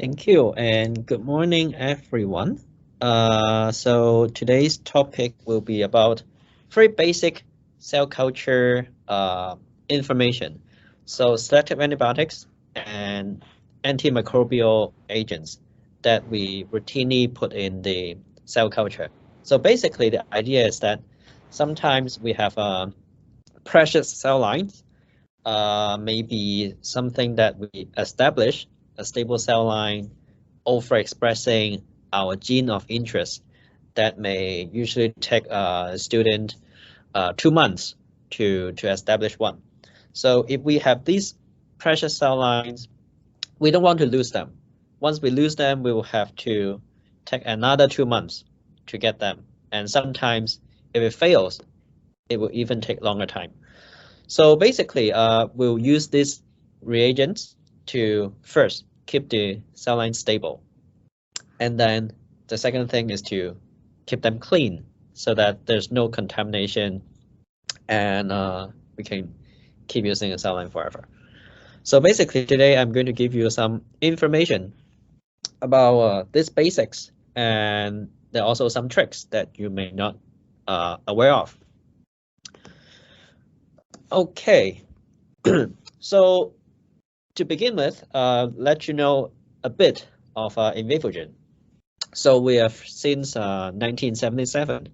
Thank you and good morning, everyone. So today's topic will be about very basic cell culture information. So selective antibiotics and antimicrobial agents that we routinely put in the cell culture. So basically, the idea is that sometimes we have precious cell lines, maybe something that we establish a stable cell line overexpressing our gene of interest that may usually take a student 2 months to establish one. So if we have these precious cell lines, we don't want to lose them. Once we lose them, we will have to take another 2 months to get them. And sometimes if it fails, it will even take longer time. So basically, we'll use these reagents to first keep the cell line stable. And then the second thing is to keep them clean so that there's no contamination and we can keep using the cell line forever. So basically today I'm going to give you some information about these basics, and there are also some tricks that you may not aware of. Okay, so to begin with, let you know a bit of Invivogen. So we have since 1977,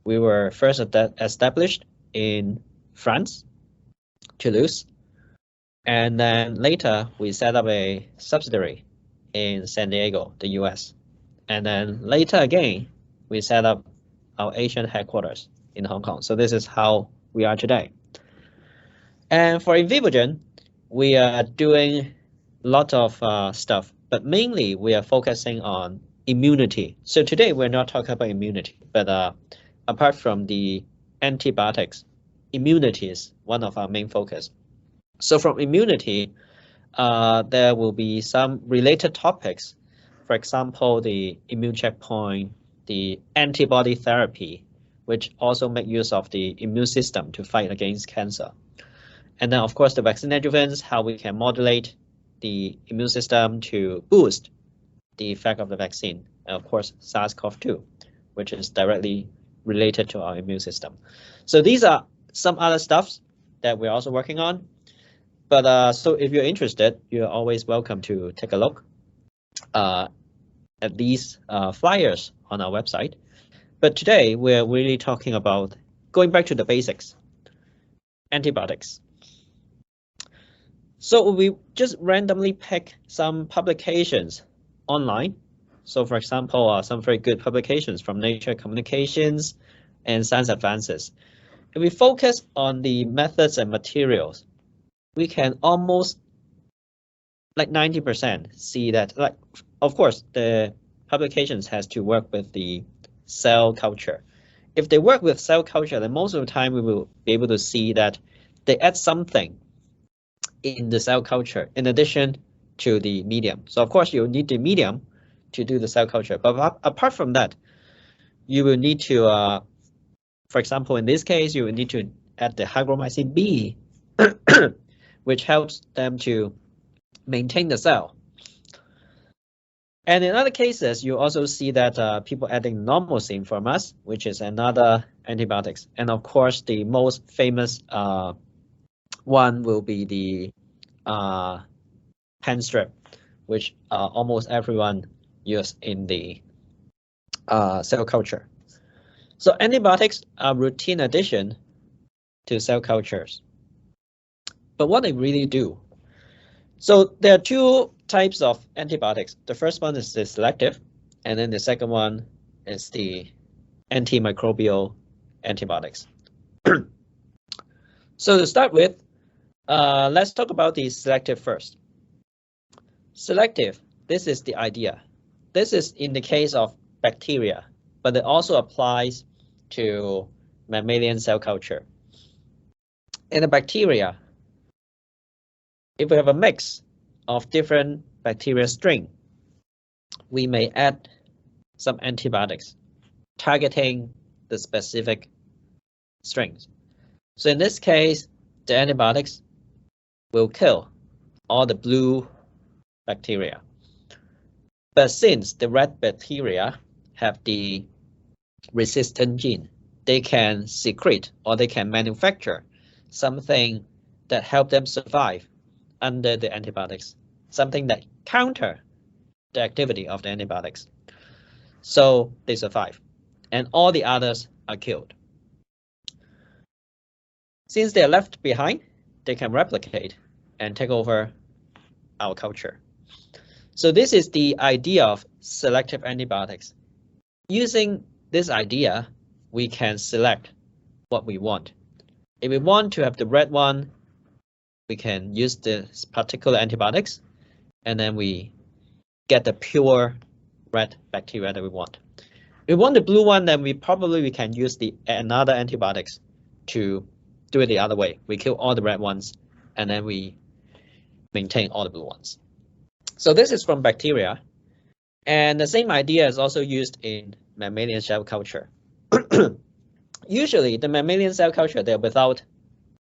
we were first established in France, Toulouse, and then later we set up a subsidiary in San Diego, the US. And then later again, we set up our Asian headquarters in Hong Kong. So this is how we are today. And for Invivogen, we are doing a lot of stuff, but mainly we are focusing on immunity. So today we're not talking about immunity, but apart from the antibiotics, immunity is one of our main focus. So from immunity, there will be some related topics. For example, the immune checkpoint, the antibody therapy, which also make use of the immune system to fight against cancer. And then, of course, the vaccine adjuvants, how we can modulate the immune system to boost the effect of the vaccine. And of course, SARS-CoV-2, which is directly related to our immune system. So these are some other stuffs that we're also working on. But so if you're interested, you're always welcome to take a look at these flyers on our website. But today we're really talking about going back to the basics, antibiotics. So we just randomly pick some publications online. So for example, some very good publications from Nature Communications and Science Advances. If we focus on the methods and materials, we can almost like 90% see that, like, of course, the publications has to work with the cell culture. If they work with cell culture, then most of the time we will be able to see that they add something in the cell culture in addition to the medium. So of course you need the medium to do the cell culture, but apart from that, you will need to, for example, in this case, you will need to add the hygromycin B, which helps them to maintain the cell. And in other cases, you also see that people adding normalcin from us, which is another antibiotics. And of course, the most famous one will be the pen strip, which almost everyone uses in the cell culture. So antibiotics are routine addition to cell cultures. But what they really do? So there are two types of antibiotics. The first one is the selective, and then the second one is the antimicrobial antibiotics. So to start with, let's talk about the selective first. Selective, this is the idea. This is in the case of bacteria, but it also applies to mammalian cell culture. In the bacteria, if we have a mix of different bacteria strain, we may add some antibiotics targeting the specific strains. So in this case, the antibiotics will kill all the blue bacteria. But since the red bacteria have the resistant gene, they can secrete or they can manufacture something that help them survive under the antibiotics, something that counter the activity of the antibiotics. So they survive, and all the others are killed. Since they are left behind, they can replicate and take over our culture. So this is the idea of selective antibiotics. Using this idea, we can select what we want. If we want to have the red one, we can use this particular antibiotics, and then we get the pure red bacteria that we want. If we want the blue one, then we can use another antibiotics to do it the other way. We kill all the red ones, and then we maintain all the blue ones. So this is from bacteria, and the same idea is also used in mammalian cell culture. Usually, the mammalian cell culture, they're without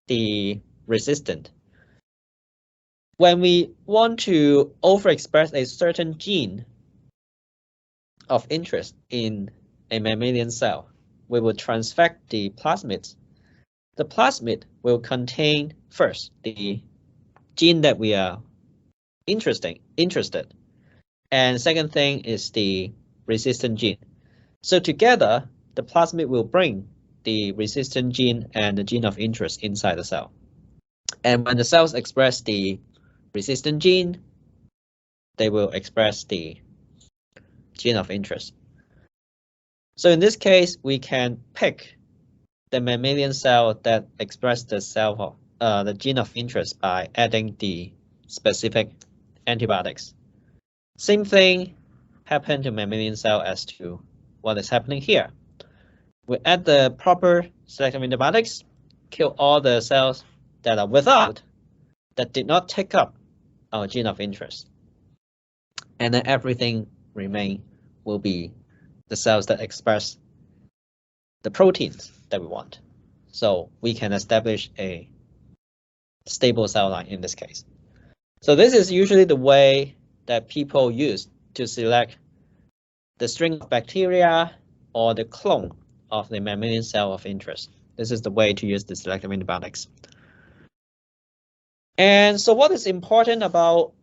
the resistant. When we want to overexpress a certain gene of interest in a mammalian cell, we will transfect the plasmids. The plasmid will contain first the gene that we are interested, and second thing is the resistant gene. So together, the plasmid will bring the resistant gene and the gene of interest inside the cell. And when the cells express the resistant gene, they will express the gene of interest. So in this case, we can pick the mammalian cell that express the gene of interest by adding the specific antibiotics. Same thing happened to mammalian cell as to what is happening here. We add the proper selective antibiotics, kill all the cells that are without, that did not take up our gene of interest. And then everything will be the cells that express the proteins that we want. So we can establish a stable cell line in this case. So this is usually the way that people use to select the string of bacteria or the clone of the mammalian cell of interest. This is the way to use the selective antibiotics. And so what is important about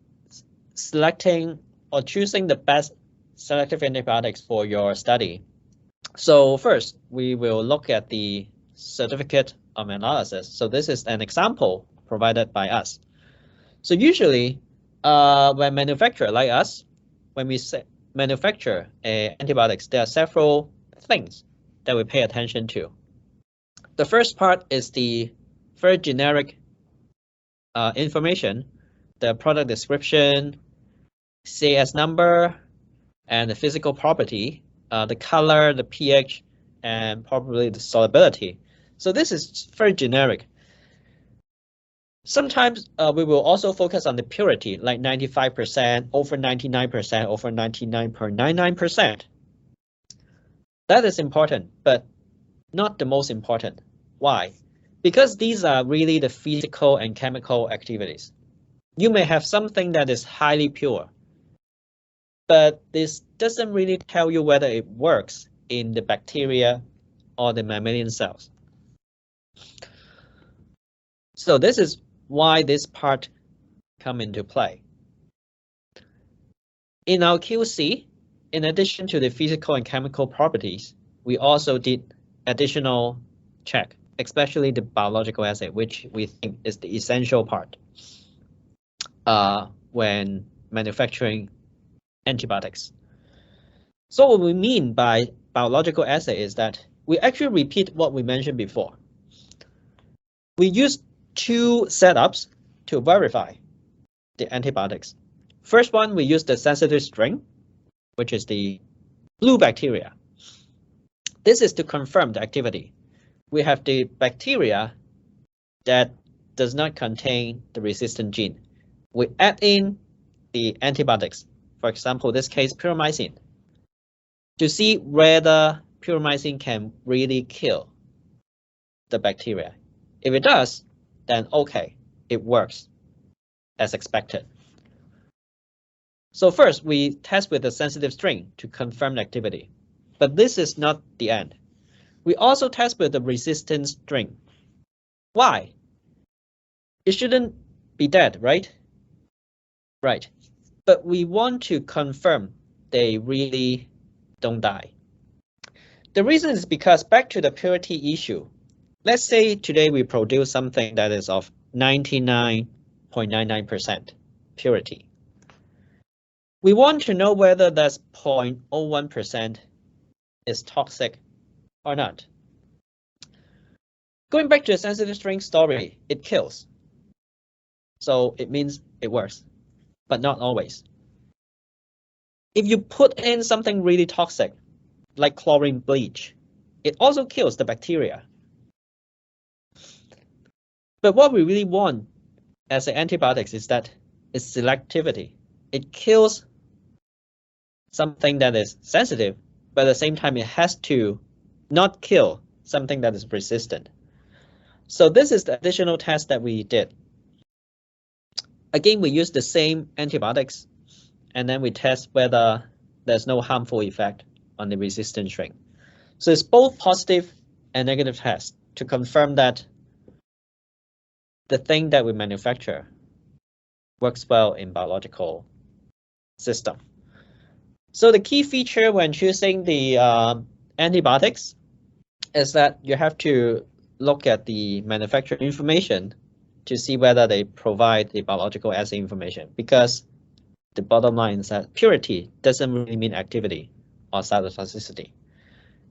selecting or choosing the best selective antibiotics for your study? So first, we will look at the certificate of analysis. So this is an example provided by us. So usually, when manufacturer like us, when we manufacture antibiotics, there are several things that we pay attention to. The first part is the very generic information, the product description, CAS number, and the physical property, the color, the pH, and probably the solubility. So this is very generic. Sometimes we will also focus on the purity, like 95%, over 99%, over 99.99%. That is important, but not the most important. Why? Because these are really the physical and chemical activities. You may have something that is highly pure, but this doesn't really tell you whether it works in the bacteria or the mammalian cells. So this is why this part come into play. In our QC, in addition to the physical and chemical properties, we also did additional check, especially the biological assay, which we think is the essential part when manufacturing antibiotics. So what we mean by biological assay is that we actually repeat what we mentioned before. We use two setups to verify the antibiotics. First one, we use the sensitive strain, which is the blue bacteria. This is to confirm the activity. We have the bacteria that does not contain the resistant gene. We add in the antibiotics, for example, this case, puromycin, to see whether puromycin can really kill the bacteria. If it does, then okay, it works as expected. So first, we test with a sensitive strain to confirm activity. But this is not the end. We also test with the resistant strain. Why? It shouldn't be dead, right? Right. But we want to confirm they really don't die. The reason is because back to the purity issue. Let's say today we produce something that is of 99.99% purity. We want to know whether that 0.01% is toxic or not. Going back to the sensitive strain story, it kills. So it means it works, but not always. If you put in something really toxic, like chlorine bleach, it also kills the bacteria. But what we really want as antibiotics is that its selectivity. It kills something that is sensitive, but at the same time, it has to not kill something that is resistant. So this is the additional test that we did. Again, we use the same antibiotics, and then we test whether there's no harmful effect on the resistant strain. So it's both positive and negative tests to confirm that the thing that we manufacture works well in biological system. So the key feature when choosing the antibiotics is that you have to look at the manufacturer information to see whether they provide the biological assay information, because the bottom line is that purity doesn't really mean activity or cytotoxicity.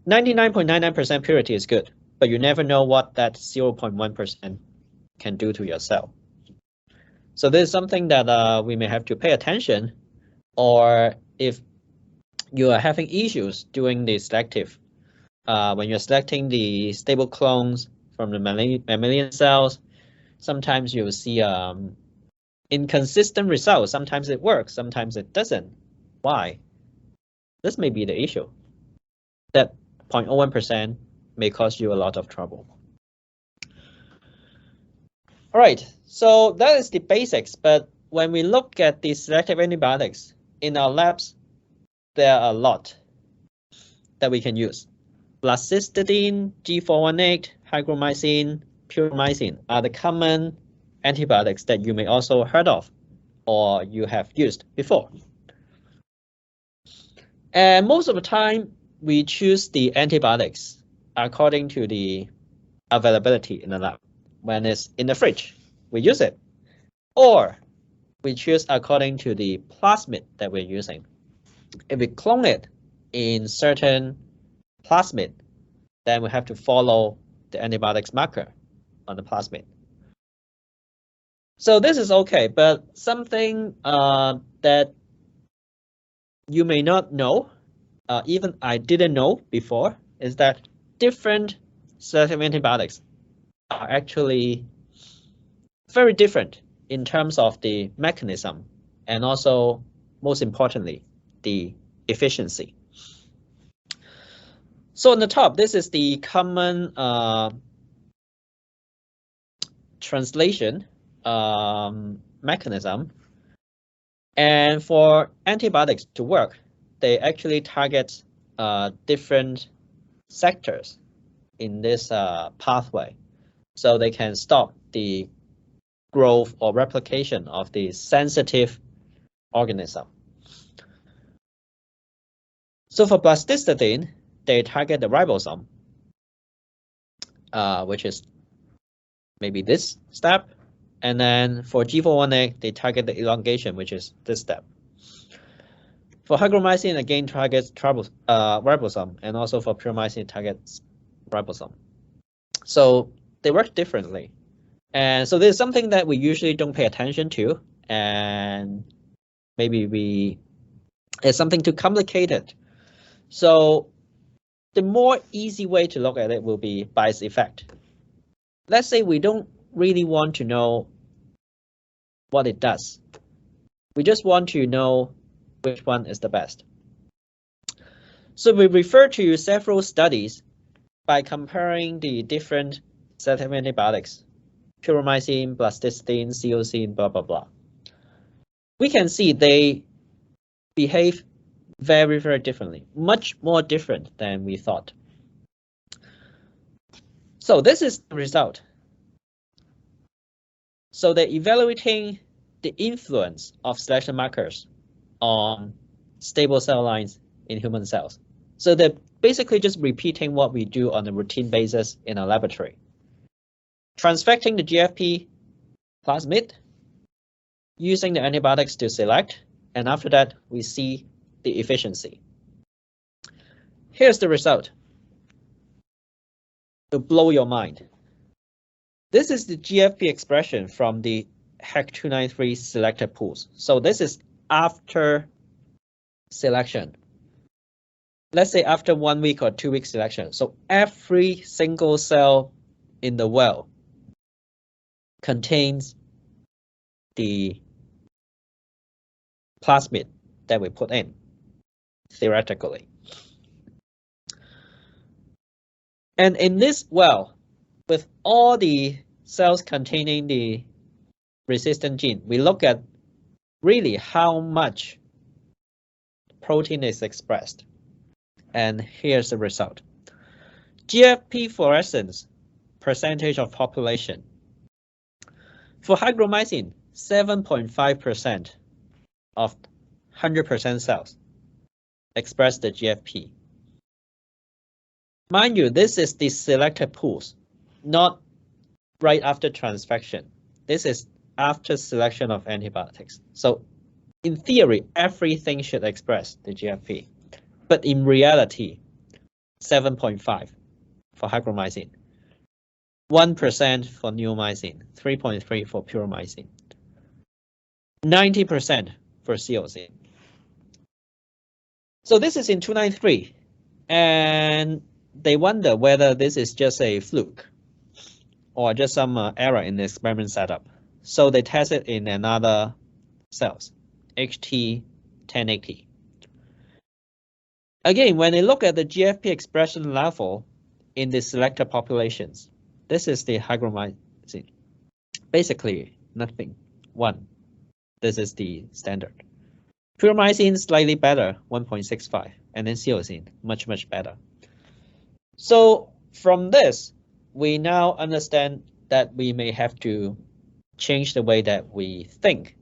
99.99% purity is good, but you never know what that 0.1% can do to your cell. So this is something that we may have to pay attention, or if you are having issues doing the selective, when you're selecting the stable clones from the mammalian cells, sometimes you'll see inconsistent results. Sometimes it works, sometimes it doesn't. Why? This may be the issue. That 0.01% may cause you a lot of trouble. All right, so that is the basics. But when we look at the selective antibiotics in our labs, there are a lot that we can use. Blascytidine, G418, hygromycin, puromycin are the common antibiotics that you may also heard of or you have used before. And most of the time, we choose the antibiotics according to the availability in the lab. When it's in the fridge, we use it. Or we choose according to the plasmid that we're using. If we clone it in certain plasmid, then we have to follow the antibiotics marker on the plasmid. So this is okay, but something that you may not know, even I didn't know before, is that different selective antibiotics are actually very different in terms of the mechanism and also, most importantly, the efficiency. So on the top, this is the common translation mechanism. And for antibiotics to work, they actually target different sectors in this pathway. So they can stop the growth or replication of the sensitive organism. So for blascytidine, they target the ribosome, which is maybe this step. And then for G418, they target the elongation, which is this step. For hygromycin, again, targets ribosome, and also for puromycin, it targets ribosome. So they work differently. And so there's something that we usually don't pay attention to, and maybe it's something too complicated. So the more easy way to look at it will be by its effect. Let's say we don't really want to know what it does. We just want to know which one is the best. So we refer to several studies by comparing the different selective antibiotics, puromycin, blascytidine, COCin, blah, blah, blah. We can see they behave very, very differently, much more different than we thought. So this is the result. So they're evaluating the influence of selection markers on stable cell lines in human cells. So they're basically just repeating what we do on a routine basis in a laboratory. Transfecting the GFP plasmid, using the antibiotics to select, and after that, we see the efficiency. Here's the result. To blow your mind. This is the GFP expression from the HEC293 selected pools. So this is after selection. Let's say after 1 week or 2 week selection. So every single cell in the well contains the plasmid that we put in, theoretically. And in this well, with all the cells containing the resistant gene, we look at really how much protein is expressed. And here's the result. GFP fluorescence percentage of population. For hygromycin, 7.5% of 100% cells express the GFP. Mind you, this is the selected pools, not right after transfection. This is after selection of antibiotics. So in theory, everything should express the GFP. But in reality, 7.5 for hygromycin, 1% for neomycin, 3.3 for puromycin, 90% for seosin. So this is in 293, and they wonder whether this is just a fluke or just some error in the experiment setup. So they test it in another cells, HT1080. Again, when they look at the GFP expression level in the selected populations, this is the hygromycin. Basically, nothing. 1. This is the standard. Puromycin slightly better, 1.65, and then seosin much, much better. So from this, we now understand that we may have to change the way that we think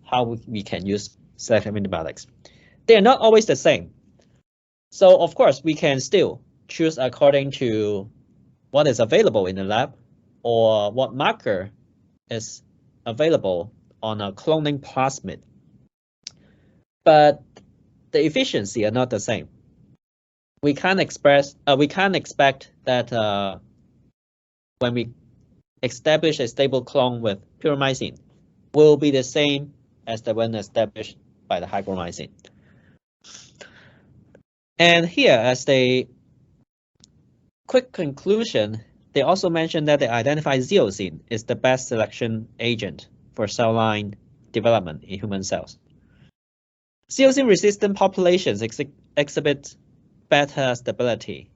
how we can use selective antibiotics. They are not always the same. So of course, we can still choose according to what is available in the lab or what marker is available on a cloning plasmid. But the efficiency are not the same. We can't expect that when we establish a stable clone with puromycin will be the same as the one established by the hygromycin. And here, as a quick conclusion, they also mentioned that they identify seosin is the best selection agent for cell line development in human cells. Seosin-resistant populations exhibit better stability.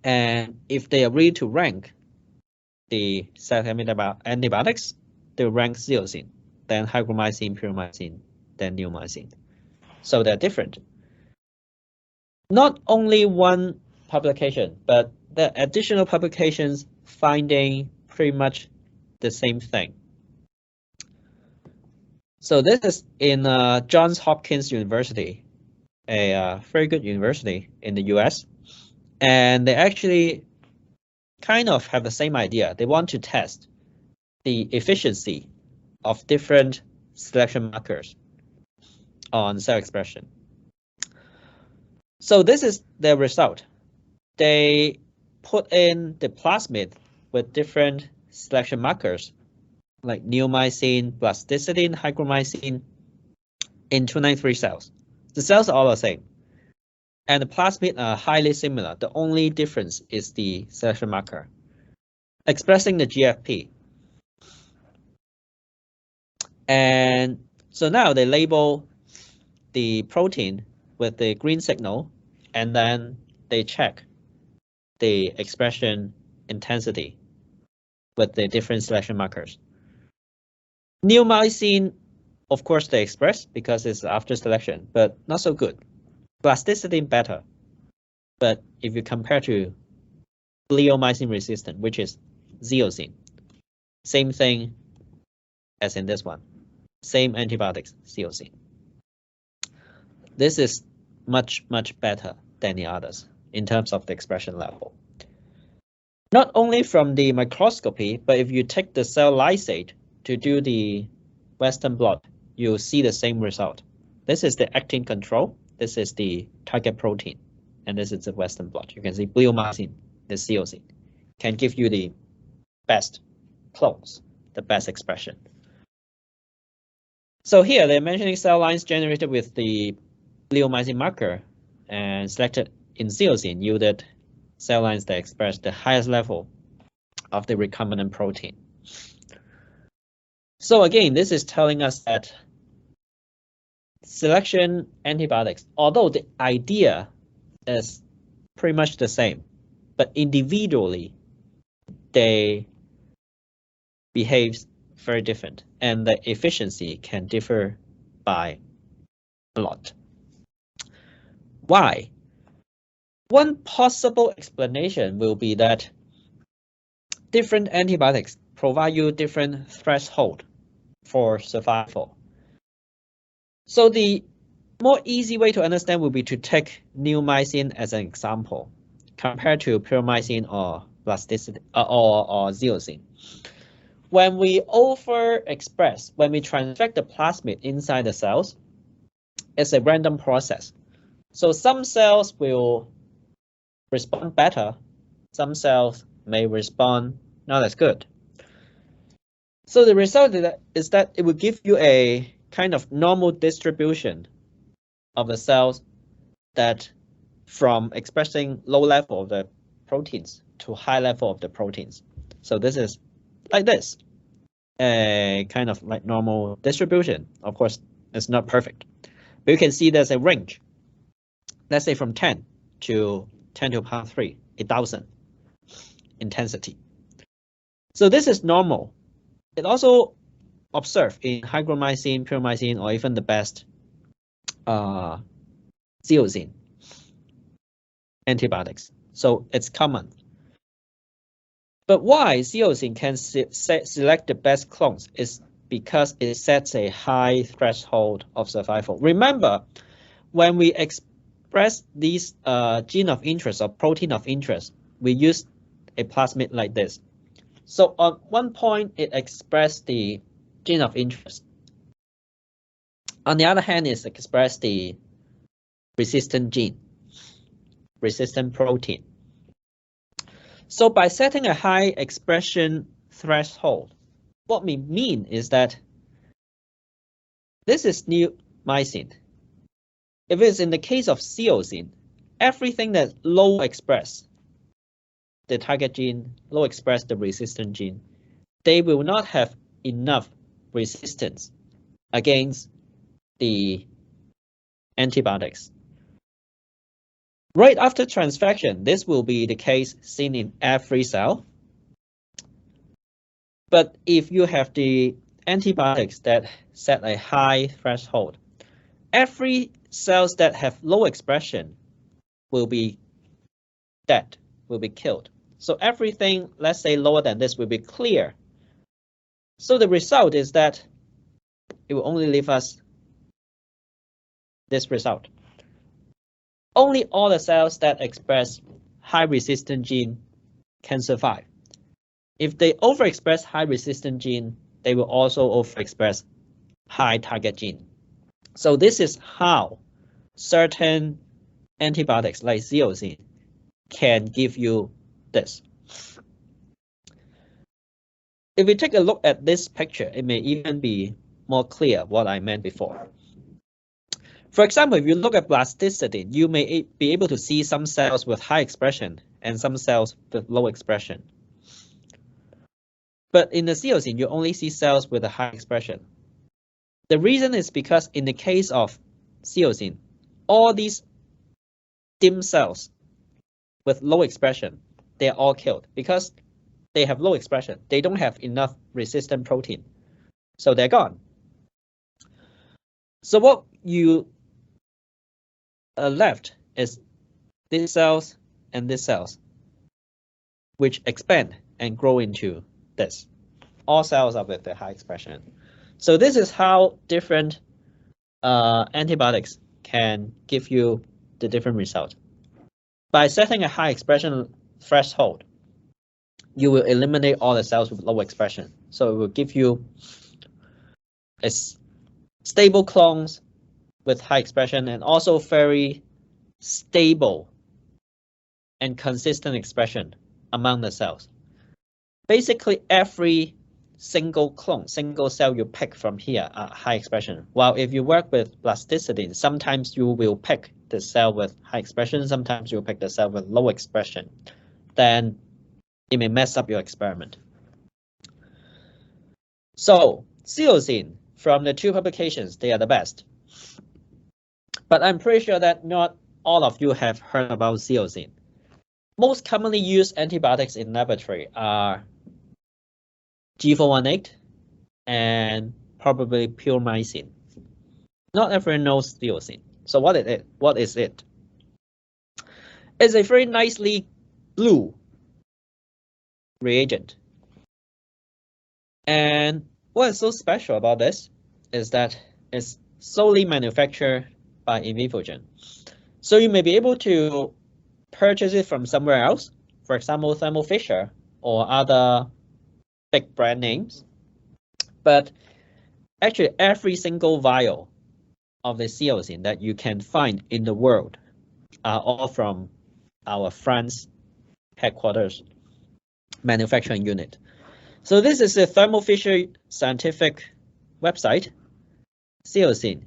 And if they agree to rank the selective antibiotics, they rank seosin, then hygromycin, puromycin, then neomycin. So they're different. Not only one publication, but the additional publications finding pretty much the same thing. So this is in Johns Hopkins University, a very good university in the US. And they actually kind of have the same idea. They want to test the efficiency of different selection markers on cell expression. So this is their result. They put in the plasmid with different selection markers like neomycin, blastocytin, hygromycin in 293 cells. The cells are all the same. And the plasmid are highly similar. The only difference is the selection marker expressing the GFP. And so now they label the protein with the green signal, and then they check the expression intensity with the different selection markers. Neomycin Of course, they express because it's after selection, but not so good. Plasticity better, but if you compare to bleomycin resistant, which is zeosine, same thing as in this one, same antibiotics, zeosine. This is much better than the others in terms of the expression level. Not only from the microscopy, but if you take the cell lysate to do the Western blot, you'll see the same result. This is the actin control, this is the target protein, and this is the Western blot. You can see bleomycin, the zeosine, can give you the best clones, the best expression. So here they're mentioning cell lines generated with the bleomycin marker and selected in zeosine yielded cell lines that express the highest level of the recombinant protein. So again, this is telling us that selection antibiotics, although the idea is pretty much the same, but individually they behave very different and the efficiency can differ by a lot. Why? One possible explanation will be that different antibiotics provide you different threshold for survival. So the more easy way to understand will be to take neomycin as an example, compared to puromycin or plasticity or zeosine. When we overexpress, when we transfect the plasmid inside the cells, it's a random process. So some cells will respond better, some cells may respond not as good. So the result is that it will give you a kind of normal distribution of the cells that from expressing low level of the proteins to high level of the proteins. So this is like this, a kind of like normal distribution. Of course, it's not perfect, but you can see there's a range. Let's say from 10 to 10 to the power 3, 1,000 intensity. So this is normal. It also observed in hygromycin, puromycin, or even the best zeosine antibiotics. So it's common. But why zeosine can select the best clones is because it sets a high threshold of survival. Remember, when we express these gene of interest or protein of interest, we use a plasmid like this. So on one point, it expressed the gene of interest. On the other hand, it expressed the resistant gene, resistant protein. So by setting a high expression threshold, what we mean is that this is neomycin. If it's in the case of zeosine, everything that's low express the target gene, low express the resistant gene, they will not have enough resistance against the antibiotics. Right after transfection, this will be the case seen in every cell. But if you have the antibiotics that set a high threshold, every cells that have low expression will be dead, will be killed. So everything, let's say lower than this, will be clear. So the result is that it will only leave us this result. Only all the cells that express high resistant gene can survive. If they overexpress high resistant gene, they will also overexpress high target gene. So this is how certain antibiotics like zeosine can give you this. If we take a look at this picture, it may even be more clear what I meant before. For example, if you look at plasticity, you may be able to see some cells with high expression and some cells with low expression. But in the zeosine, you only see cells with a high expression. The reason is because in the case of zeosine, all these dim cells with low expression, they are all killed because they have low expression. They don't have enough resistant protein, so they're gone. So what you left is these cells and these cells, which expand and grow into this. All cells are with the high expression. So this is how different antibiotics can give you the different result. By setting a high expression threshold, you will eliminate all the cells with low expression. So it will give you a stable clones with high expression and also very stable and consistent expression among the cells. Basically, every single clone, single cell you pick from here are high expression. While if you work with plasticity, sometimes you will pick the cell with high expression, sometimes you'll pick the cell with low expression. Then it may mess up your experiment. So, Seosin, from the two publications, they are the best. But I'm pretty sure that not all of you have heard about Seosin. Most commonly used antibiotics in laboratory are G418 and probably puromycin. Not everyone knows Seosin. So what is it? What is it? It's a very nicely blue reagent. And what is so special about this is that it's solely manufactured by Invivogen. So you may be able to purchase it from somewhere else, for example, Thermo Fisher or other big brand names. But actually, every single vial of the Seosin that you can find in the world are all from our France headquarters manufacturing unit. So this is the Thermo Fisher scientific website, Seosin,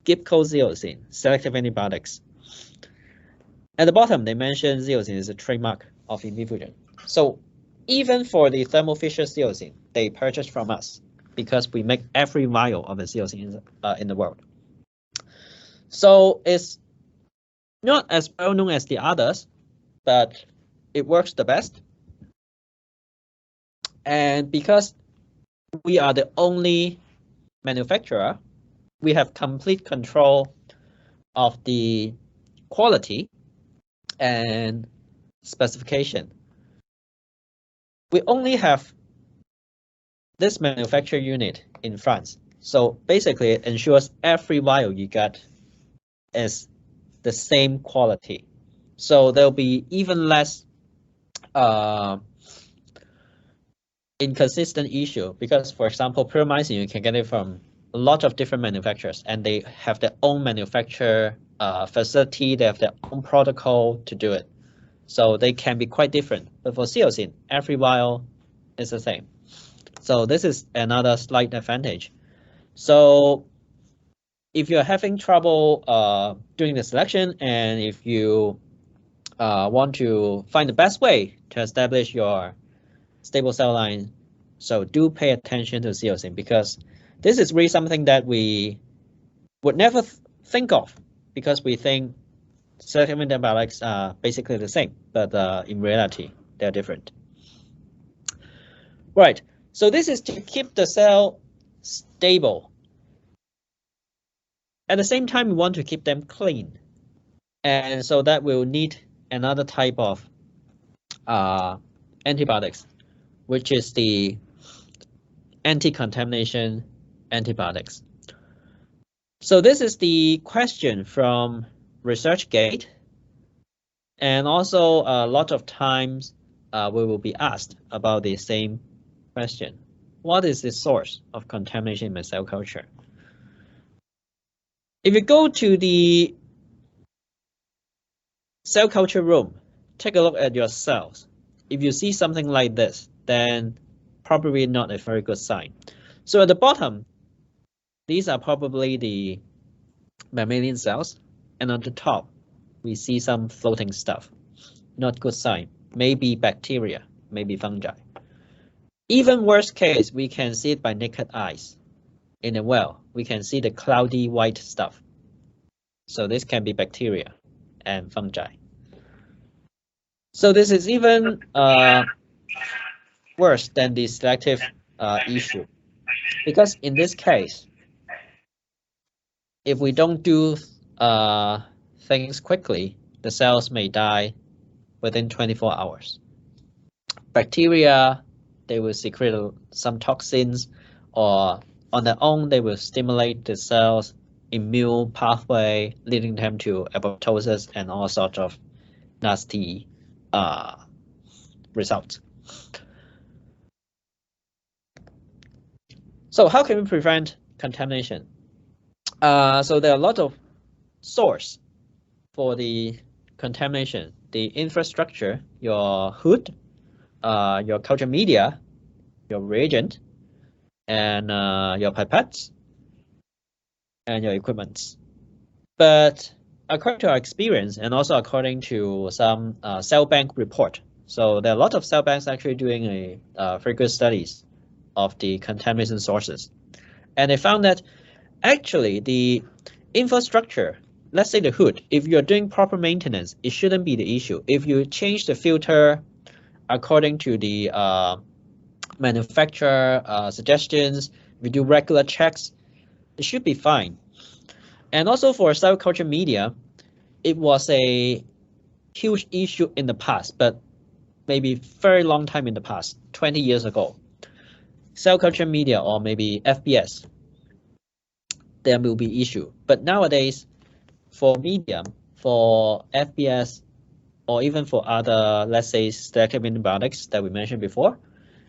Gipco Seosin, Selective Antibiotics. At the bottom, they mention Seosin is a trademark of Invivogen. So even for the Thermo Fisher Seosin, they purchased from us because we make every vial of the Seosin in the world. So it's not as well known as the others, but it works the best. And because we are the only manufacturer, we have complete control of the quality and specification. We only have this manufacturing unit in France. So basically it ensures every vial you get is the same quality. So there'll be even less inconsistent issue because, for example, puromycin, you can get it from a lot of different manufacturers and they have their own manufacturer facility, they have their own protocol to do it. So they can be quite different. But for Seosin, every vial is the same. So this is another slight advantage. So if you're having trouble doing the selection and if you want to find the best way to establish your stable cell line, so do pay attention to Seosin because this is really something that we would never think of because we think selective antibiotics are basically the same, but in reality, they're different. Right, so this is to keep the cell stable. At the same time, we want to keep them clean. And so that will need another type of antibiotics, which is the anti-contamination antibiotics. So this is the question from ResearchGate. And also a lot of times we will be asked about the same question. What is the source of contamination in my cell culture? If you go to the cell culture room, take a look at your cells. If you see something like this, then probably not a very good sign. So at the bottom, these are probably the mammalian cells, and on the top, we see some floating stuff. Not good sign. Maybe bacteria, maybe fungi. Even worst case, we can see it by naked eyes. In a well, we can see the cloudy white stuff. So this can be bacteria and fungi. So this is even worse than the selective issue, because in this case, if we don't do things quickly, the cells may die within 24 hours. Bacteria, they will secrete some toxins, or on their own, they will stimulate the cells' immune pathway, leading them to apoptosis and all sorts of nasty results. So how can we prevent contamination? So there are a lot of source for the contamination. The infrastructure, your hood, your culture media, your reagent, and your pipettes, and your equipments. But according to our experience, and also according to some cell bank report, so there are a lot of cell banks actually doing a very good studies of the contamination sources. And they found that actually the infrastructure, let's say the hood, if you're doing proper maintenance, it shouldn't be the issue. If you change the filter according to the manufacturer suggestions, we do regular checks, it should be fine. And also for cell culture media, it was a huge issue in the past, but maybe very long time in the past, 20 years ago. Cell culture media, or maybe FBS, there will be issue. But nowadays, for medium, for FBS, or even for other, let's say, selective antibiotics that we mentioned before,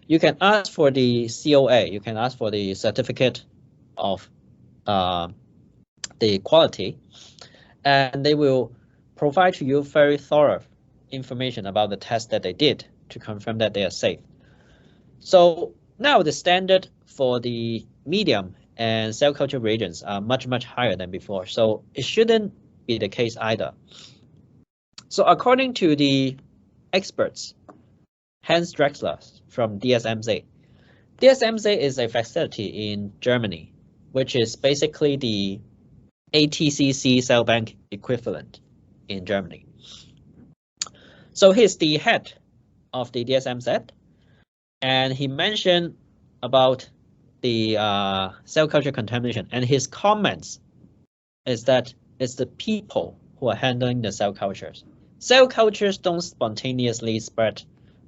you can ask for the COA, you can ask for the certificate of the quality, and they will provide to you very thorough information about the test that they did to confirm that they are safe. So now the standard for the medium and cell culture reagents are much, much higher than before. So it shouldn't be the case either. So according to the experts, Hans Drexler from DSMZ, DSMZ is a facility in Germany, which is basically the ATCC cell bank equivalent in Germany. So he's the head of the DSMZ, and he mentioned about the cell culture contamination, and his comments is that it's the people who are handling the cell cultures. Cell cultures don't spontaneously spread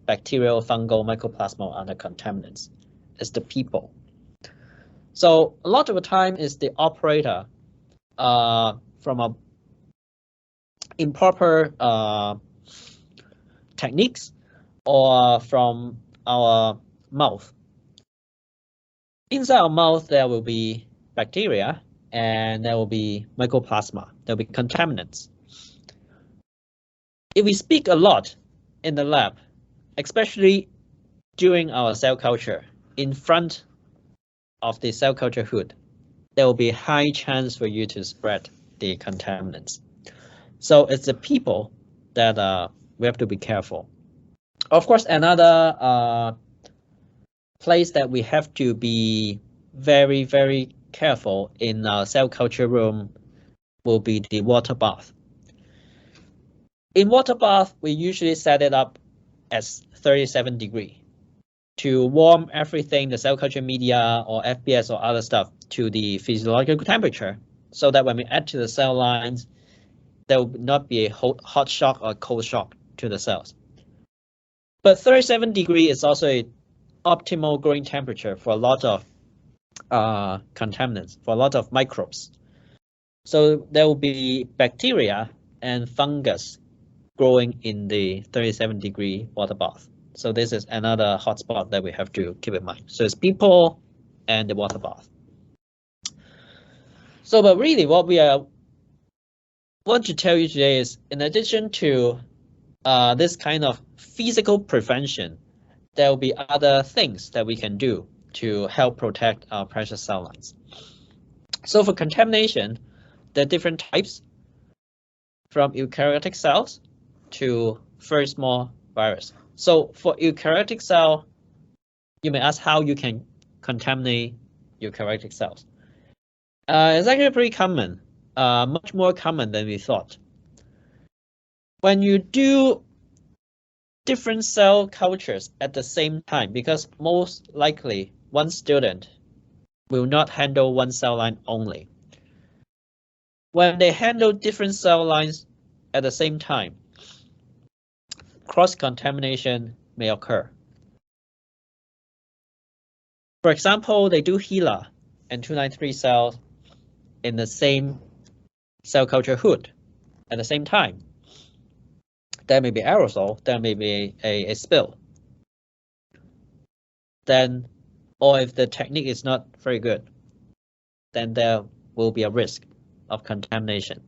bacterial, fungal, mycoplasma, or other contaminants. It's the people. So a lot of the time is the operator from a improper techniques, or from our mouth. Inside our mouth, there will be bacteria, and there will be mycoplasma. There will be contaminants. If we speak a lot in the lab, especially during our cell culture, in front of the cell culture hood, there will be a high chance for you to spread the contaminants. So it's the people that we have to be careful. Of course, another place that we have to be very, very careful in our cell culture room will be the water bath. In water bath, we usually set it up as 37 degrees to warm everything, the cell culture media or FBS or other stuff, to the physiological temperature, so that when we add to the cell lines, there will not be a hot shock or cold shock to the cells. But 37 degrees is also an optimal growing temperature for a lot of contaminants, for a lot of microbes. So there will be bacteria and fungus growing in the 37-degree water bath. So this is another hotspot that we have to keep in mind. So it's people and the water bath. So, but really what we want to tell you today is, in addition to this kind of physical prevention, there will be other things that we can do to help protect our precious cell lines. So for contamination, there are different types, from eukaryotic cells to very small virus. So for eukaryotic cell, you may ask how you can contaminate eukaryotic cells. It's actually pretty common, much more common than we thought. When you do different cell cultures at the same time, because most likely one student will not handle one cell line only. When they handle different cell lines at the same time, cross-contamination may occur. For example, they do HeLa and 293 cells in the same cell culture hood at the same time. There may be aerosol, there may be a spill. Then, or if the technique is not very good, then there will be a risk of contamination.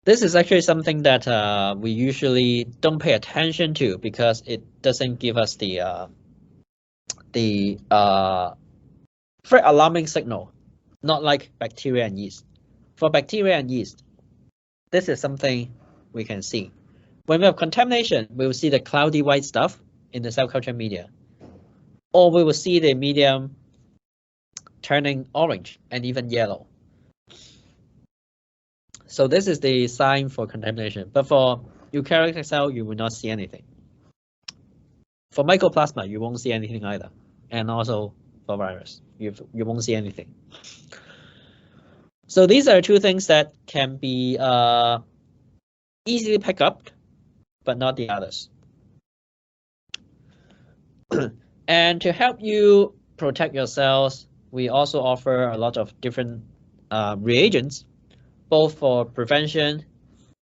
This is actually something that we usually don't pay attention to because it doesn't give us the very alarming signal, not like bacteria and yeast. For bacteria and yeast, this is something we can see. When we have contamination, we will see the cloudy white stuff in the cell culture media, or we will see the medium turning orange and even yellow. So this is the sign for contamination. But for eukaryotic cell, you will not see anything. For mycoplasma, you won't see anything either. And also for virus, you won't see anything. So these are two things that can be easily picked up, but not the others. And to help you protect your cells, we also offer a lot of different reagents, both for prevention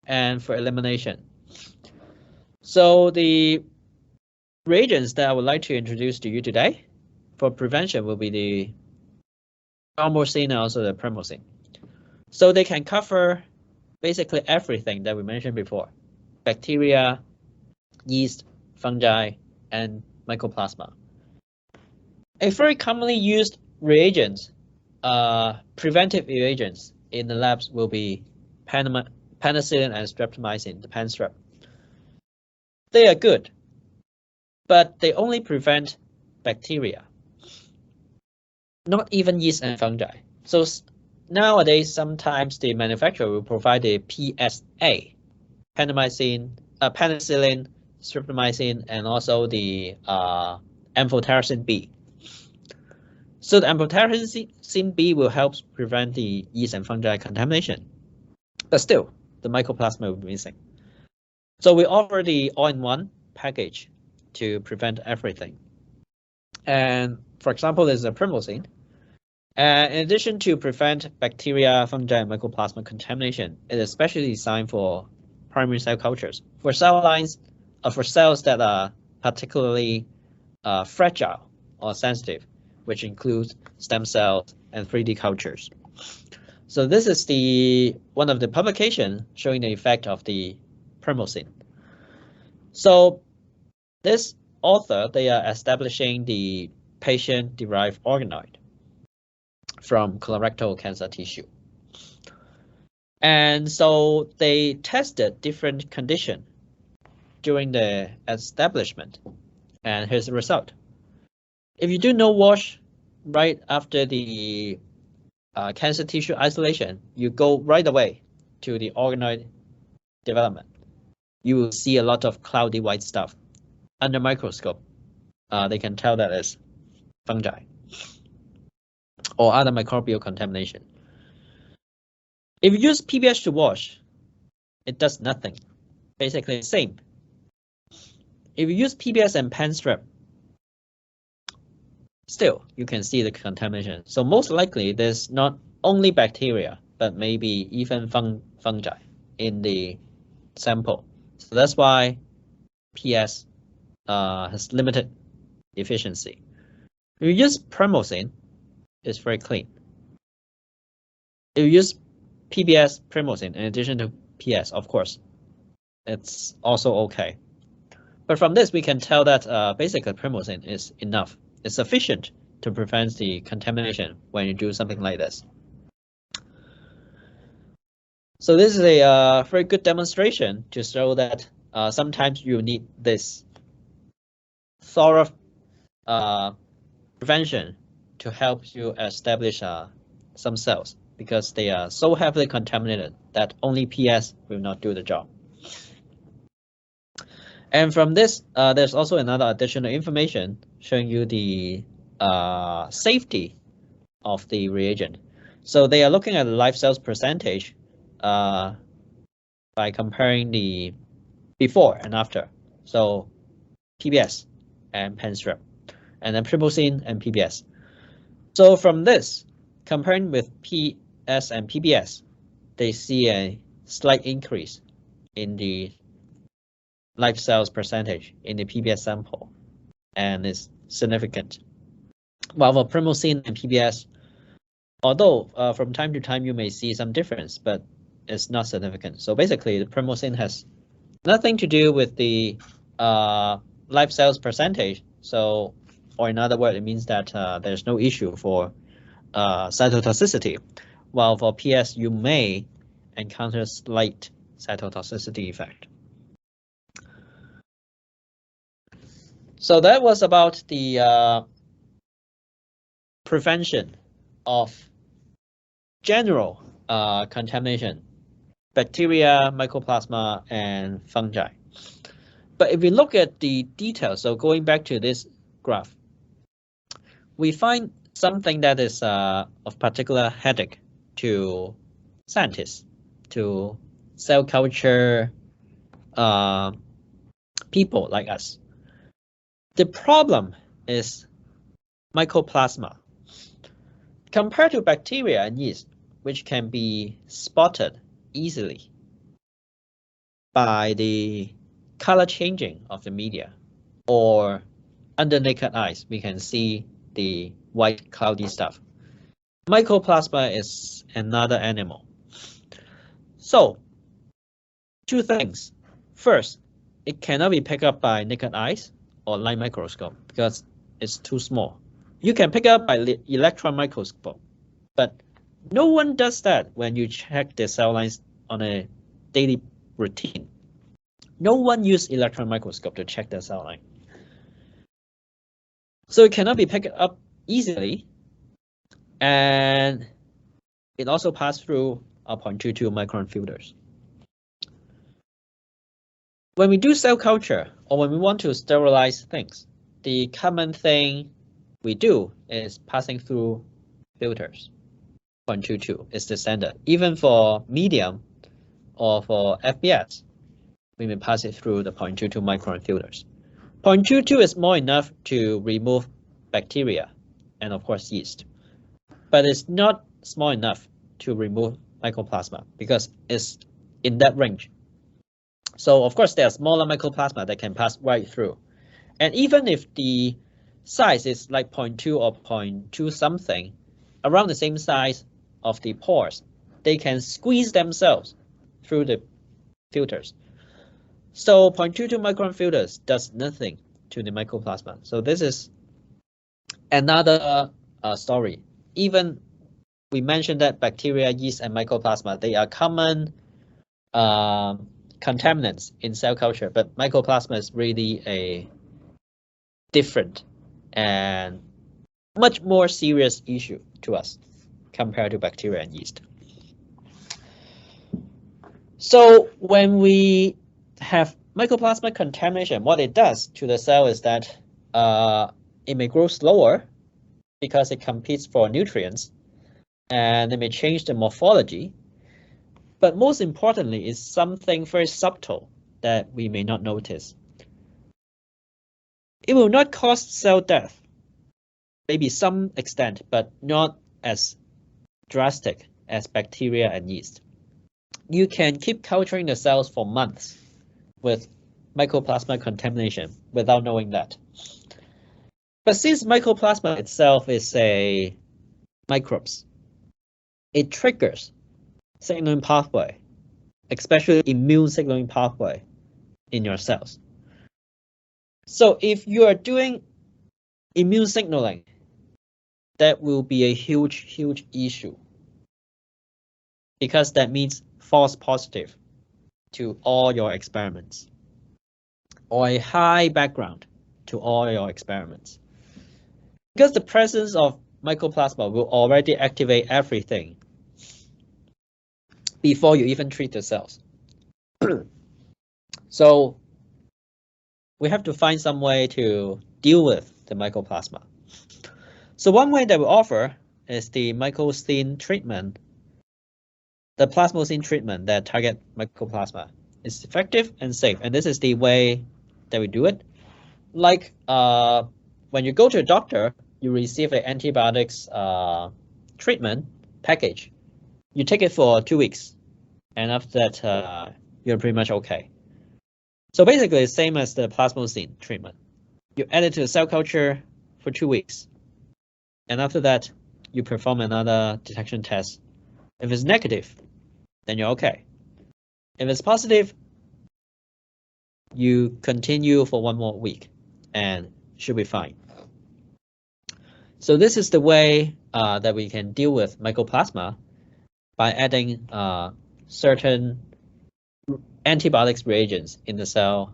and for elimination. So the reagents that I would like to introduce to you today for prevention will be the almosine and also the promosine. So they can cover basically everything that we mentioned before: bacteria, yeast, fungi, and mycoplasma. A very commonly used reagent, preventive reagents in the labs will be penicillin and streptomycin, the pen-strep. They are good, but they only prevent bacteria, not even yeast and fungi. So nowadays, sometimes the manufacturer will provide a PSA, penicillin, streptomycin, and also the amphotericin B. So the amphotericin B will help prevent the yeast and fungi contamination, but still, the mycoplasma will be missing. So we offer the all-in-one package to prevent everything. And for example, there's a promosine. In addition to prevent bacteria, fungi, and mycoplasma contamination, it is especially designed for primary cell cultures, for cell lines, for cells that are particularly fragile or sensitive, which includes stem cells and 3D cultures. So this is one of the publications showing the effect of the promosine. So this author, they are establishing the patient-derived organoid from colorectal cancer tissue. And so they tested different conditions during the establishment, and here's the result. If you do no wash right after the cancer tissue isolation, you go right away to the organoid development. You will see a lot of cloudy white stuff. Under microscope, they can tell that it's fungi or other microbial contamination. If you use PBS to wash, it does nothing. Basically the same. If you use PBS and pen-strep, still you can see the contamination. So most likely there's not only bacteria, but maybe even fungi in the sample. So that's why PS has limited efficiency. If you use promosine, it's very clean. If you use PBS promosine in addition to PS, of course, it's also okay. But from this, we can tell that basically promosine is enough. It's sufficient to prevent the contamination when you do something like this. So this is a very good demonstration to show that sometimes you need this thorough prevention to help you establish some cells, because they are so heavily contaminated that only PS will not do the job. And from this, there's also another additional information showing you the safety of the reagent. So they are looking at the live cells percentage by comparing the before and after. So PBS and pen strip, and then primosine and PBS. So from this, comparing with PS and PBS, they see a slight increase in the live cells percentage in the PBS sample, and it's significant. While for primosine and PBS, although from time to time you may see some difference, but it's not significant. So basically, the primosine has nothing to do with the live cells percentage. So, or in other words, it means that there's no issue for cytotoxicity. While for PS, you may encounter slight cytotoxicity effect. So that was about the prevention of general contamination, bacteria, mycoplasma, and fungi. But if we look at the details, so going back to this graph, we find something that is of particular headache to scientists, to cell culture people like us. The problem is mycoplasma. Compared to bacteria and yeast, which can be spotted easily by the color changing of the media, or under naked eyes, we can see the white cloudy stuff. Mycoplasma is another animal. So, two things. First, it cannot be picked up by naked eyes or light microscope because it's too small. You can pick up by electron microscope, but no one does that when you check the cell lines on a daily routine. No one uses electron microscope to check the cell line. So it cannot be picked up easily, and it also passes through our 0.22 micron filters. When we do cell culture or when we want to sterilize things, the common thing we do is passing through filters. 0.22 is the standard. Even for medium or for FBS, we may pass it through the 0.22 micron filters. 0.22 is more enough to remove bacteria and of course yeast, but it's not small enough to remove mycoplasma because it's in that range. So of course there are smaller mycoplasma that can pass right through. And even if the size is like 0.2 or 0.2 something, around the same size of the pores, they can squeeze themselves through the filters. So 0.22 micron filters does nothing to the mycoplasma. So this is another story. Even we mentioned that bacteria, yeast, and mycoplasma, they are common contaminants in cell culture, but mycoplasma is really a different and much more serious issue to us compared to bacteria and yeast. So when we have mycoplasma contamination, what it does to the cell is that it may grow slower because it competes for nutrients, and it may change the morphology. But most importantly, is something very subtle that we may not notice. It will not cause cell death, maybe some extent, but not as drastic as bacteria and yeast. You can keep culturing the cells for months with mycoplasma contamination without knowing that. But since mycoplasma itself is a microbes, it triggers signaling pathway, especially immune signaling pathway in your cells. So if you are doing immune signaling, that will be a huge issue, because that means false positive to all your experiments, or a high background to all your experiments. Because the presence of mycoplasma will already activate everything before you even treat the cells. So we have to find some way to deal with the mycoplasma. So one way that we offer is the mycosine treatment, the plasmocene treatment that target mycoplasma. It's effective and safe, and this is the way that we do it. Like when you go to a doctor, you receive an antibiotics treatment package. You take it for 2 weeks, and after that, you're pretty much okay. So basically, it's same as the plasmocene treatment. You add it to the cell culture for 2 weeks, and after that, you perform another detection test. If it's negative, then you're okay. If it's positive, you continue for 1 more week and should be fine. So this is the way that we can deal with mycoplasma by adding certain antibiotics reagents in the cell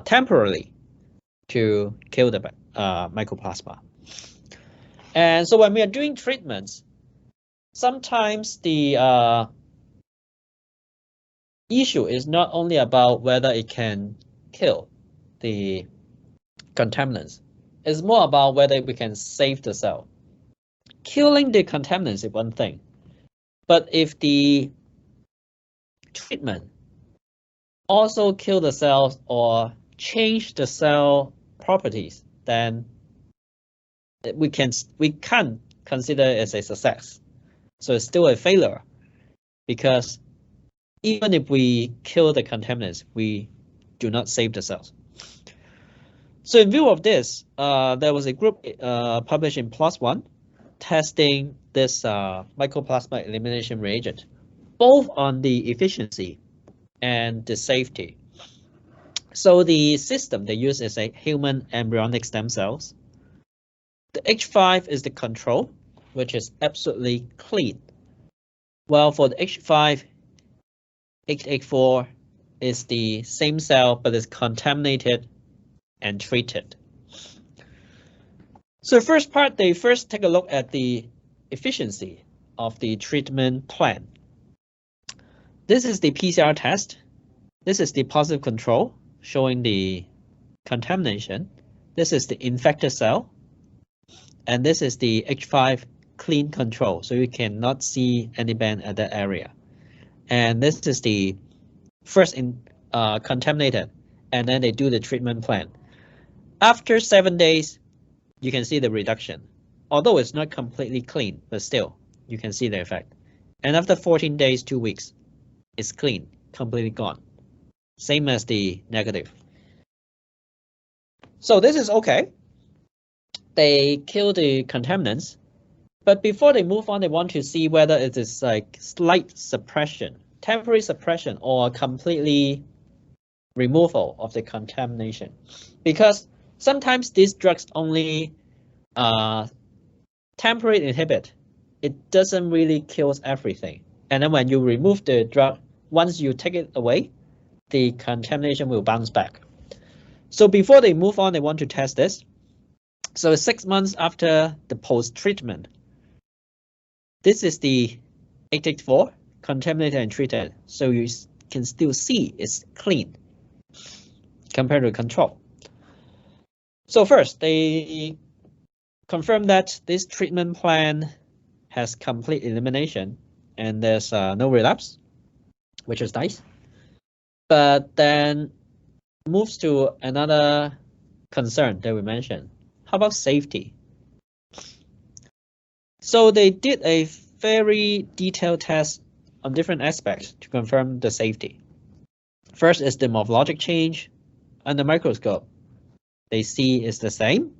temporarily to kill the mycoplasma. And so when we are doing treatments, sometimes the issue is not only about whether it can kill the contaminants. It's more about whether we can save the cell. Killing the contaminants is one thing, but if the treatment also kill the cells or change the cell properties, then we can't consider it as a success. So it's still a failure, because even if we kill the contaminants, we do not save the cells. So in view of this, there was a group published in PLOS ONE testing this mycoplasma elimination reagent, both on the efficiency and the safety. So the system they use is a human embryonic stem cells. The H5 is the control, which is absolutely clean. Well, for the H5, H84 is the same cell, but it's contaminated and treated. So first part, they first take a look at the efficiency of the treatment plan. This is the PCR test. This is the positive control showing the contamination. This is the infected cell. And this is the H5 clean control, so you cannot see any band at that area. And this is the first contaminated, and then they do the treatment plan. After 7 days, you can see the reduction. Although it's not completely clean, but still, you can see the effect. And after 14 days, 2 weeks, it's clean, completely gone. Same as the negative. So this is okay. They kill the contaminants, but before they move on, they want to see whether it is like slight suppression, temporary suppression, or completely removal of the contamination. Because sometimes these drugs only temporarily inhibit. It doesn't really kill everything. And then when you remove the drug, once you take it away, the contamination will bounce back. So before they move on, they want to test this. So 6 months after the post-treatment, this is the 884 contaminated and treated. So you can still see it's clean compared to control. So first, they confirm that this treatment plan has complete elimination and there's no relapse, which is nice. But then moves to another concern that we mentioned. How about safety? So they did a very detailed test on different aspects to confirm the safety. First is the morphologic change under microscope. They see is the same.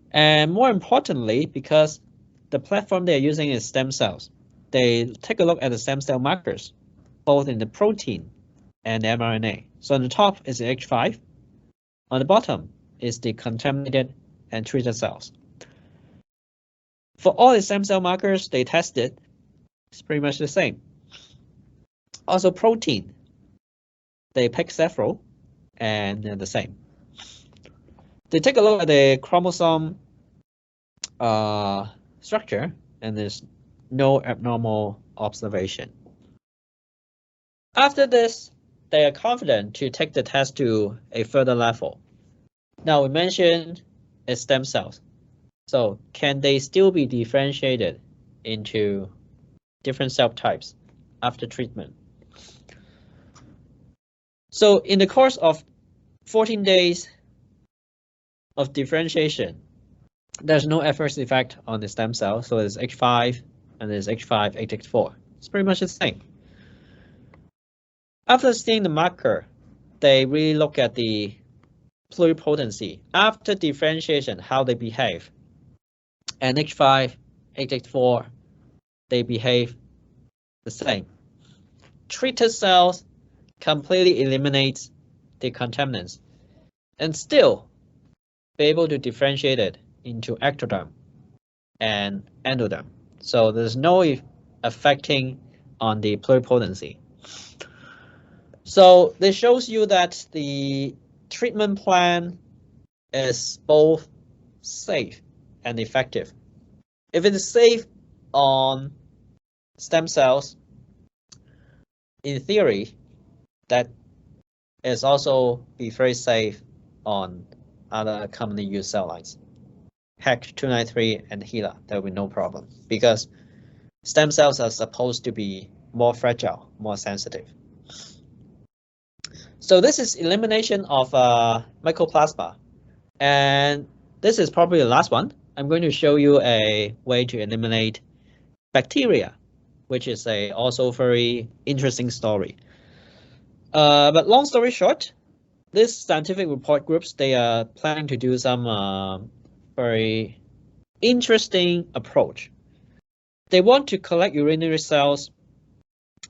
And more importantly, because the platform they're using is stem cells, they take a look at the stem cell markers, both in the protein and the mRNA. So on the top is the H5. On the bottom is the contaminated and treated cells. For all the stem cell markers they tested, it's pretty much the same. Also protein, they pick several and they're the same. They take a look at the chromosome structure and there's no abnormal observation. After this, they are confident to take the test to a further level. Now we mentioned it's stem cells. So can they still be differentiated into different cell types after treatment? So in the course of 14 days of differentiation, there's no adverse effect on the stem cell. So there's H5 and there's H5, HX4. It's pretty much the same. After seeing the marker, they really look at the pluripotency after differentiation, how they behave. And H5, HX4, they behave the same. Treated cells completely eliminates the contaminants and still be able to differentiate it into ectoderm and endoderm. So there's no affecting on the pluripotency. So this shows you that the treatment plan is both safe and effective. If it is safe on stem cells, in theory, that is also be very safe on other commonly used cell lines. HEC 293 and HeLa, there will be no problem because stem cells are supposed to be more fragile, more sensitive. So this is elimination of mycoplasma, and this is probably the last one. I'm going to show you a way to eliminate bacteria, which is a also very interesting story. But long story short, this scientific report groups, they are planning to do some very interesting approach. They want to collect urinary cells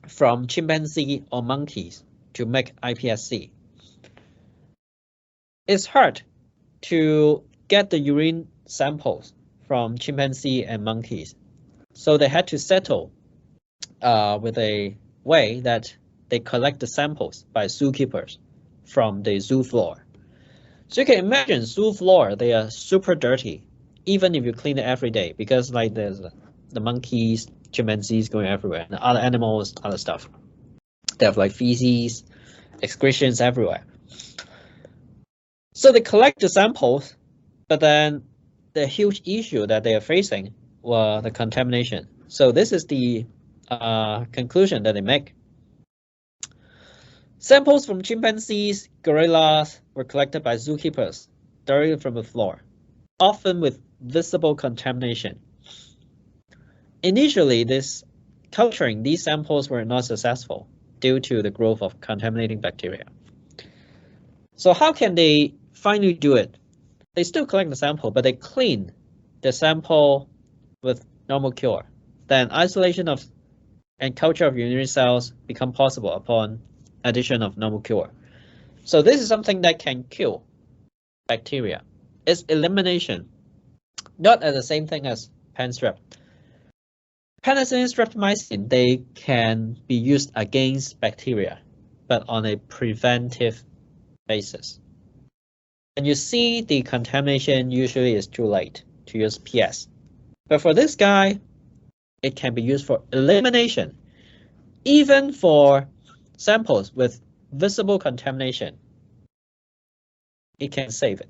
from chimpanzee or monkeys to make iPSC. It's hard to get the urine samples from chimpanzee and monkeys, so they had to settle with a way that they collect the samples by zookeepers from the zoo floor. So you can imagine zoo floor, they are super dirty, even if you clean it every day, because like there's the monkeys, chimpanzees going everywhere, and other animals, other stuff. They have like feces, excretions everywhere. So they collect the samples, but then the huge issue that they are facing was the contamination. So this is the conclusion that they make. Samples from chimpanzees, gorillas were collected by zookeepers directly from the floor, often with visible contamination. Initially, culturing these samples were not successful due to the growth of contaminating bacteria. So how can they finally do it? They still collect the sample, but they clean the sample with normal cure. Then isolation of and culture of urinary cells become possible upon addition of normal cure. So this is something that can kill bacteria. It's elimination, not as the same thing as pan-strep. Penicillin, streptomycin, they can be used against bacteria, but on a preventive basis. And you see the contamination usually is too late to use PS. But for this guy, it can be used for elimination, even for samples with visible contamination. It can save it.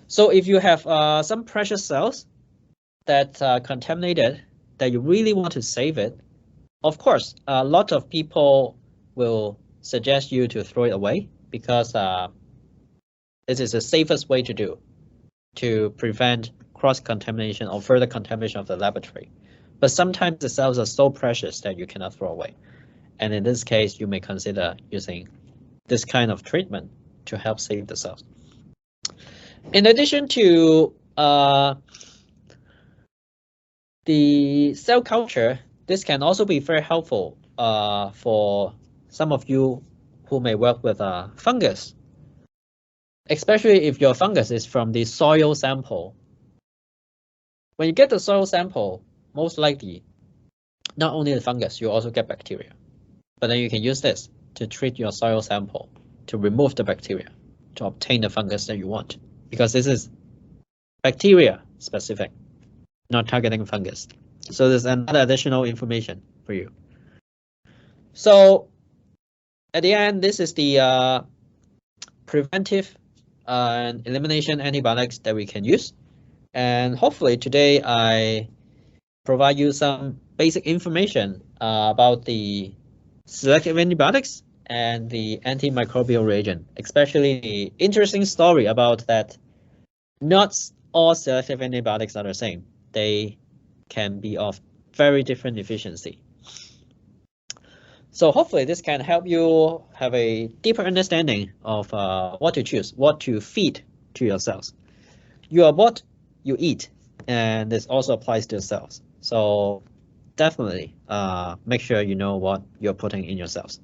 So if you have some precious cells that are contaminated, that you really want to save it, of course, a lot of people will suggest you to throw it away because this is the safest way to do to prevent cross-contamination or further contamination of the laboratory. But sometimes the cells are so precious that you cannot throw away. And in this case, you may consider using this kind of treatment to help save the cells. In addition to the cell culture, this can also be very helpful for some of you who may work with fungus, especially if your fungus is from the soil sample. When you get the soil sample, most likely, not only the fungus, you also get bacteria. But then you can use this to treat your soil sample to remove the bacteria, to obtain the fungus that you want, because this is bacteria specific, not targeting fungus. So there's another additional information for you. So at the end, this is the preventive and elimination antibiotics that we can use. And hopefully today I provide you some basic information about the selective antibiotics and the antimicrobial reagent, especially the interesting story about that not all selective antibiotics are the same. They can be of very different efficiency. So hopefully this can help you have a deeper understanding of what to choose, what to feed to your cells. You are what you eat, and this also applies to cells. So definitely make sure you know what you're putting in your cells.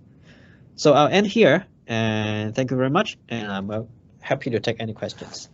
So I'll end here, and thank you very much, and I'm happy to take any questions.